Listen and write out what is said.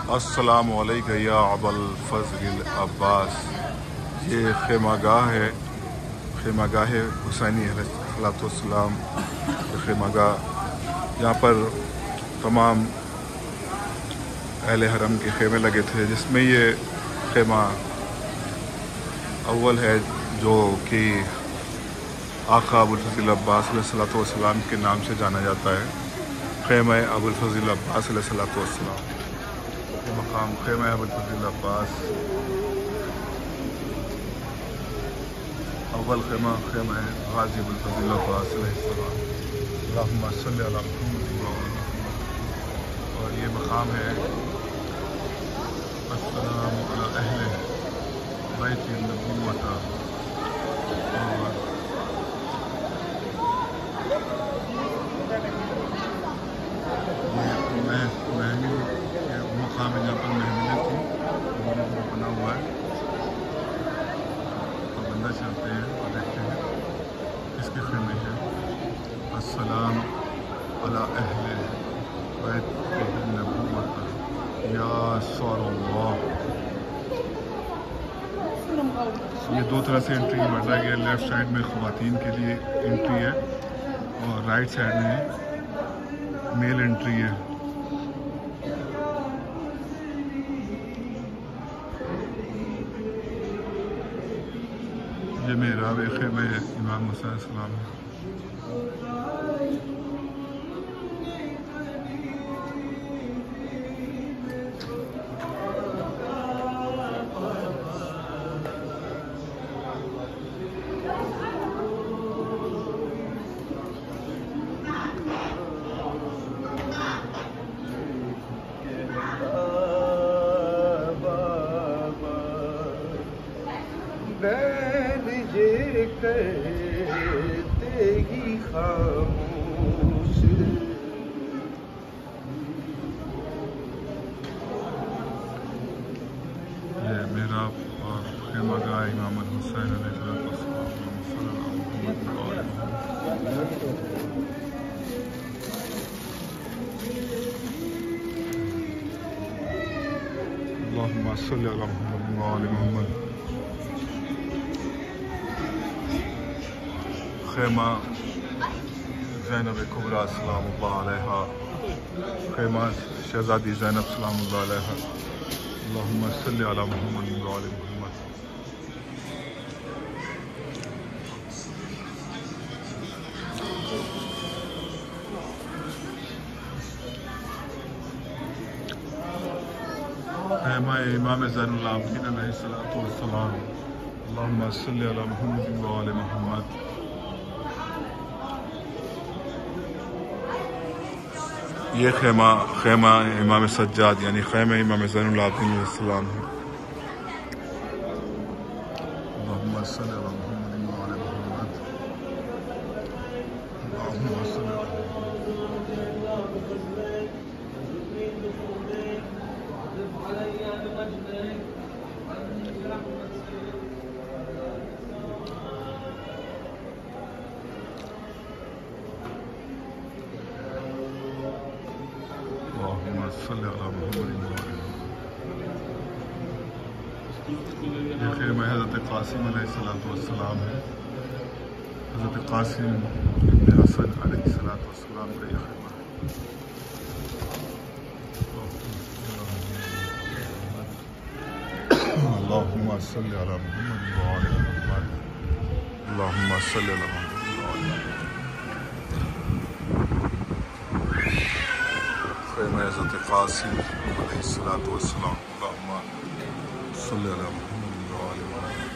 السلام علیکم یا ابوالفضل العباس۔ یہ خیمہ گاہ ہے، خیمہ گاہ حسینی علیہ السلام کی خیمہ گاہ۔ یہاں پر تمام اہل حرم کے خیمے لگے تھے، جس میں یہ خیمہ اول ہے جو کہ آقا ابوالفضل العباس علیہ السلام کے نام سے جانا جاتا ہے، خیمہ ابوالفضل العباس علیہ السلام۔ یہ مقام خیمہ ابوالفضل العباس، اول خیمہ خیمہ غازی ابوالفضل العباس علیہ السلام۔ اللہم صلی علی محمد وعلی محمد۔ اور یہ مقام ہے السلام علی اہل بیت النبوۃ۔ اور مقام ہے جہاں پر محملیں تھیں، وہ بنا ہوا ہے۔ تو بندہ چلتے ہیں اور دیکھتے ہیں اس کے خیمے ہیں السلام علی اہل بیت النبوۃ یا سور اللہ۔ یہ دو طرح سے انٹری بتایا گیا، لیفٹ سائڈ میں خواتین کے لیے انٹری ہے اور رائٹ سائڈ میں میل انٹری ہے۔ یہ محراب خیمہ امام حسین علیہ السلام ہے۔ کرتے ہی خاموش یہ محراب اور خیمہ گاہ امام الحسین علیہ السلام۔ اللہم صلی علی محمد وعلی محمد۔ خیمہ زینب کبریٰ سلام اللہ علیہا، خیمہ شہزادی زینب سلام اللہ علیہا۔ اللہم صلی علی محمد وعلی محمد۔ خیمہ امام زین العابدین علیہ السلام۔ اللہم صلی علی محمد وعلی محمد۔ یہ خیمہ امام سجاد یعنی خیمہ امام زین العابدین علیہ السلام ہے۔ اللہم صلی علی محمد وعلی محمد۔ اللہم صلی علی صلی اللہ محمد۔ یہ خیمہ حضرت قاسم علیہ السلام ہے، حضرت قاسم ابن حسن علیہ السلام کا یہ خیمہ ہے۔ اللہم صلی علی محمد وعلی محمد۔ اللہم صلی علی محمد وعلی محمد۔ خیمہ حضرت قاسم علیہ السلام۔ اللہم صلی علی محمد وعلی محمد۔